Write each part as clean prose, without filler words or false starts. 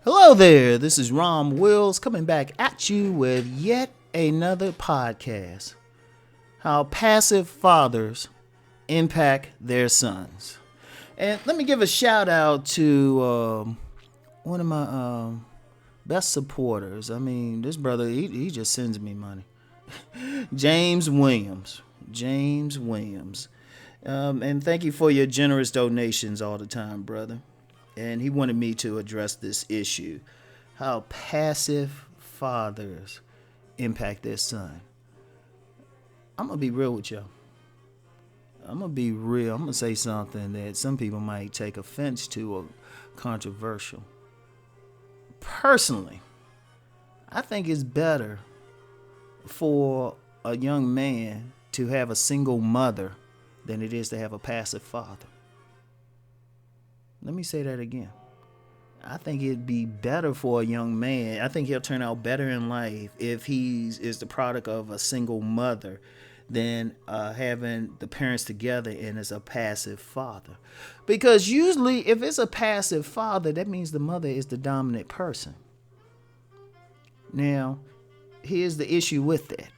Hello there, this is Rom Wills coming back at you with yet another podcast. How passive fathers impact their sons. And let me give a shout out to one of my best supporters. I mean, this brother, he just sends me money. James Williams. And thank you for your generous donations all the time, brother. And he wanted me to address this issue, how passive fathers impact their son. I'm going to be real with y'all. I'm going to say something that some people might take offense to or controversial. Personally, I think it's better for a young man to have a single mother than it is to have a passive father. Let me say that again. I think it'd be better for a young man. I think he'll turn out better in life if he is the product of a single mother than having the parents together and is a passive father. Because usually if it's a passive father, that means the mother is the dominant person. Now, here's the issue with that.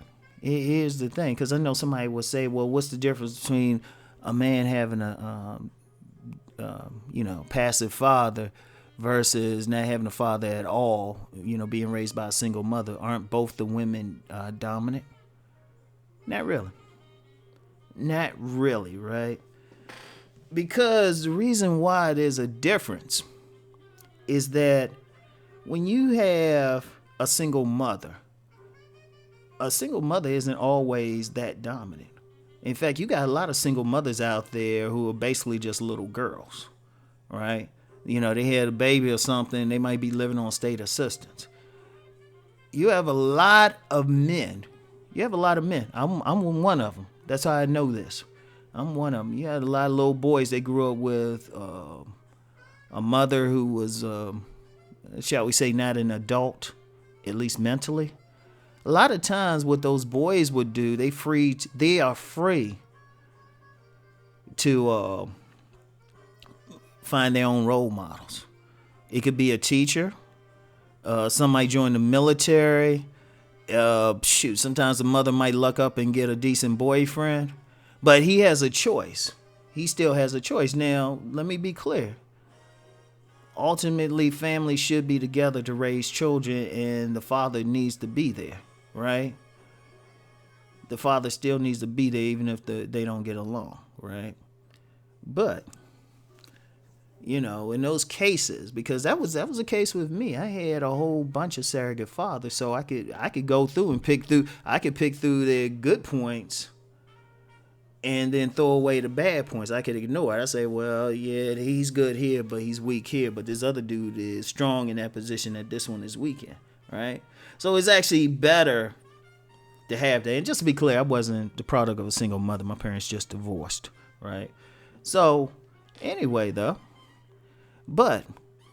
Here's the thing, because I know somebody will say, well, what's the difference between a man having a passive father versus not having a father at all, being raised by a single mother? Aren't both the women dominant? Not really, right? Because the reason why there's a difference is that when you have a single mother isn't always that dominant. In fact, you got a lot of single mothers out there who are basically just little girls, right? They had a baby or something. They might be living on state assistance. You have a lot of men. I'm one of them. That's how I know this. I'm one of them. You had a lot of little boys. They grew up with a mother who was, shall we say, not an adult, at least mentally. A lot of times what those boys would do, they are free to find their own role models. It could be a teacher. Some might join the military. Sometimes the mother might luck up and get a decent boyfriend. But he has a choice. He still has a choice. Now, let me be clear. Ultimately, families should be together to raise children, and the father needs to be there. Right? The father still needs to be there even if they don't get along, right? But, in those cases, because that was the case with me. I had a whole bunch of surrogate fathers, so I could go through and pick through their good points and then throw away the bad points. I could ignore it. I say, well, yeah, he's good here, but he's weak here. But this other dude is strong in that position that this one is weak in, right? So it's actually better to have that. And just to be clear, I wasn't the product of a single mother. My parents just divorced, right? So anyway, though, but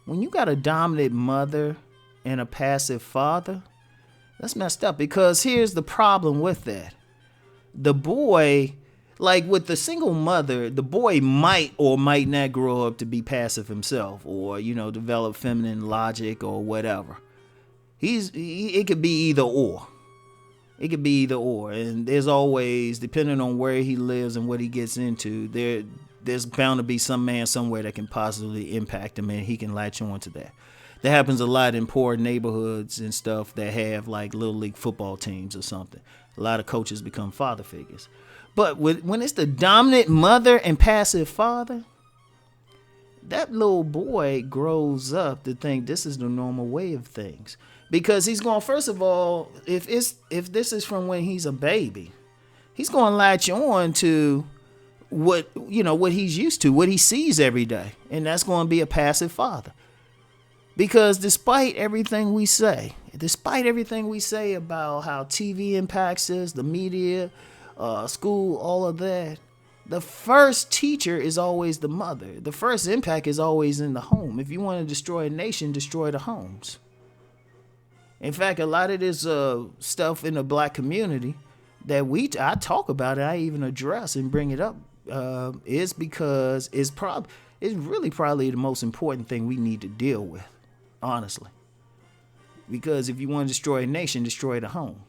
when you got a dominant mother and a passive father, that's messed up, because here's the problem with that. The boy, like with the single mother, the boy might or might not grow up to be passive himself, or, develop feminine logic or whatever. It could be either or. And there's always, depending on where he lives and what he gets into, there's bound to be some man somewhere that can positively impact him, and he can latch on to that. That happens a lot in poor neighborhoods and stuff that have like little league football teams or something. A lot of coaches become father figures. But when it's the dominant mother and passive father, that little boy grows up to think this is the normal way of things. Because he's going, first of all, if this is from when he's a baby, he's going to latch on to what he's used to, what he sees every day. And that's going to be a passive father. Because despite everything we say about how TV impacts us, the media, school, all of that, the first teacher is always the mother. The first impact is always in the home. If you want to destroy a nation, destroy the homes. In fact, a lot of this stuff in the black community that I talk about it, I even address and bring it up, is because it's really probably the most important thing we need to deal with. honestly. Because if you want to destroy a nation, destroy the home.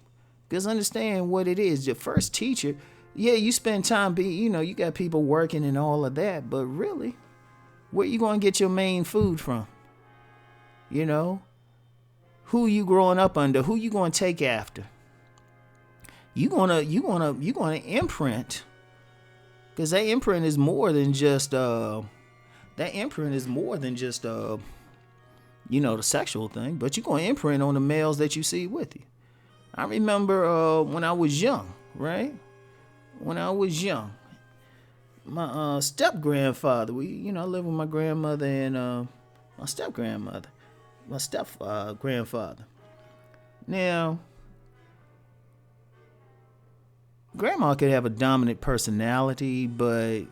Because understand what it is. Your first teacher, yeah, you spend time you got people working and all of that, but really, where you going to get your main food from? You know? Who you growing up under? Who you going to take after? You gonna imprint, because that imprint is more than just the sexual thing, but you're gonna imprint on the males that you see with you. I remember when I was young, right? When I was young, my step grandfather, I lived with my grandmother and my step grandmother, my step grandfather. Now, grandma could have a dominant personality, but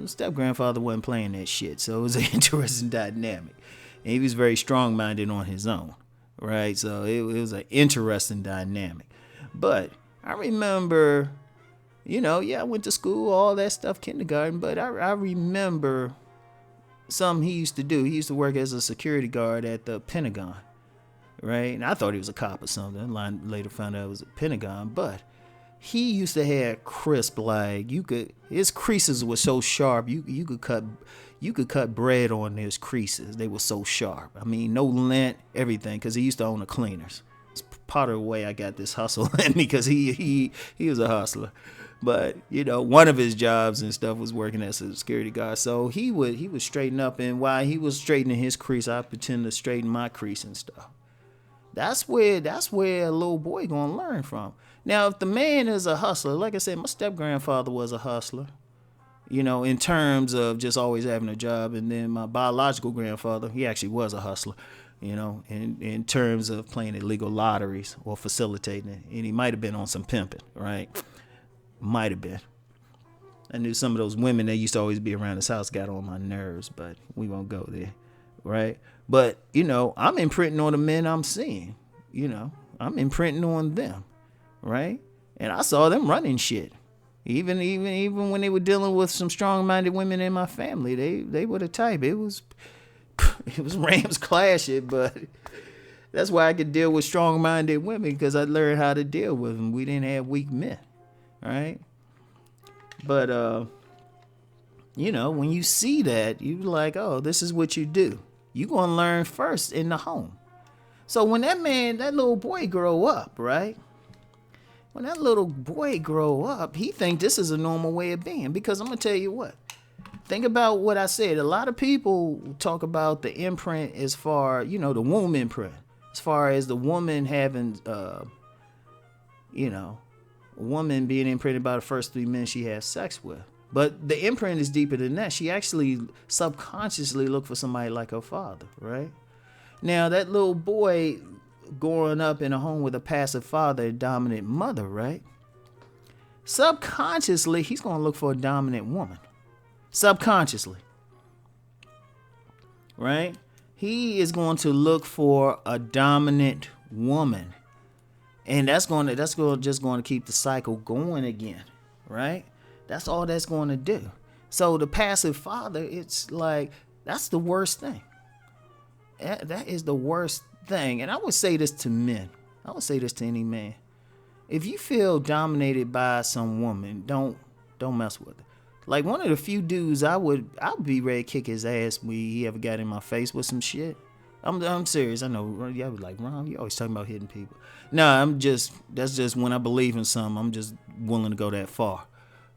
step grandfather wasn't playing that shit, so it was an interesting dynamic. And he was very strong-minded on his own, right? So it was an interesting dynamic. But I remember, I went to school, all that stuff, kindergarten, but I remember something he used to do. He used to work as a security guard at the Pentagon, right? And I thought he was a cop or something. I later found out it was a Pentagon, but he used to have crisp, like his creases were so sharp, you could cut bread on his creases. They were so sharp. I mean, no lint, everything, because he used to own the cleaners. It's part of the way I got this hustle in me, because he was a hustler. But one of his jobs and stuff was working as a security guard. So he would straighten up, and while he was straightening his crease, I pretend to straighten my crease and stuff. That's where a little boy gonna learn from. Now, if the man is a hustler, like I said, my step-grandfather was a hustler, in terms of just always having a job. And then my biological grandfather, he actually was a hustler, in terms of playing illegal lotteries or facilitating it. And he might have been on some pimping, right? Might have been. I knew some of those women that used to always be around his house got on my nerves, but we won't go there, right? But, I'm imprinting on the men I'm seeing, I'm imprinting on them. Right? And I saw them running shit. Even when they were dealing with some strong-minded women in my family, they were the type. It was Rams clashing, but that's why I could deal with strong-minded women, because I learned how to deal with them. We didn't have weak men, right? But when you see that, you're like, oh, this is what you do. You're gonna learn first in the home. So when that little boy grow up, right? When that little boy grow up, he think this is a normal way of being. Because I'm going to tell you what. Think about what I said. A lot of people talk about the imprint as far, the womb imprint. As far as the woman having, a woman being imprinted by the first 3 men she has sex with. But the imprint is deeper than that. She actually subconsciously looked for somebody like her father, right? Now, that little boy growing up in a home with a passive father and dominant mother, right? Subconsciously, he's going to look for a dominant woman. Subconsciously. Right? He is going to look for a dominant woman. And that's just going to keep the cycle going again, right? That's all that's going to do. So the passive father, it's like, that's the worst thing. That is the worst thing. And I would say this to men. I would say this to any man. If you feel dominated by some woman, don't mess with it. Like, one of the few dudes I'd be ready to kick his ass when he ever got in my face with some shit. I'm serious. I know y'all be like, Rom, you always talking about hitting people. Nah, that's just when I believe in something, I'm just willing to go that far.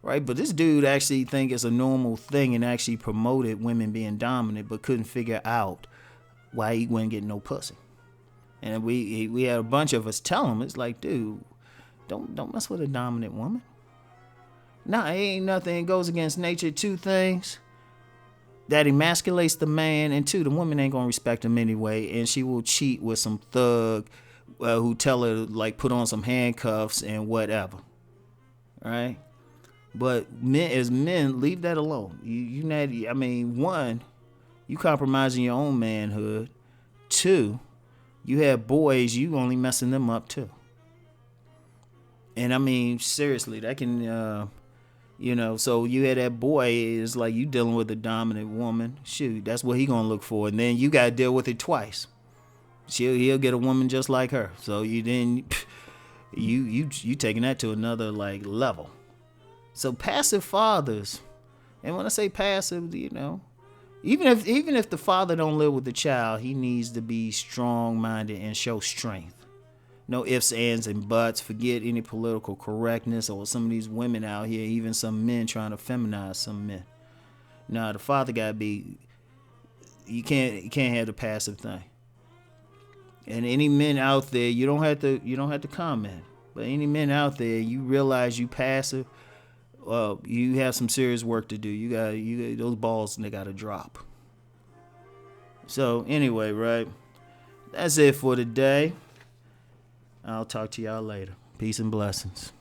Right? But this dude actually think it's a normal thing and actually promoted women being dominant, but couldn't figure out why he wasn't getting no pussy. And we had a bunch of us tell him, it's like, dude, don't mess with a dominant woman. Nah, it ain't nothing. It goes against nature. 2 things. That emasculates the man, and 2, the woman ain't gonna respect him anyway, and she will cheat with some thug who tell her, like, put on some handcuffs and whatever. Right? But as men, leave that alone. One, you compromising your own manhood. 2, you have boys, you only messing them up too. And I mean, seriously, that can, so you had that boy, it's like you dealing with a dominant woman. Shoot, that's what he gonna look for. And then you gotta deal with it twice. He'll get a woman just like her. So you taking that to another like level. So passive fathers, and when I say passive, even if the father don't live with the child, he needs to be strong-minded and show strength. No ifs, ands, and buts. Forget any political correctness or some of these women out here, even some men trying to feminize some men. Nah, the father gotta be. You can't have the passive thing. And any men out there, you don't have to comment. But any men out there, you realize you passive. You have some serious work to do. You got those balls, they gotta drop. So anyway, right, that's it for today. I'll talk to y'all later. Peace and blessings.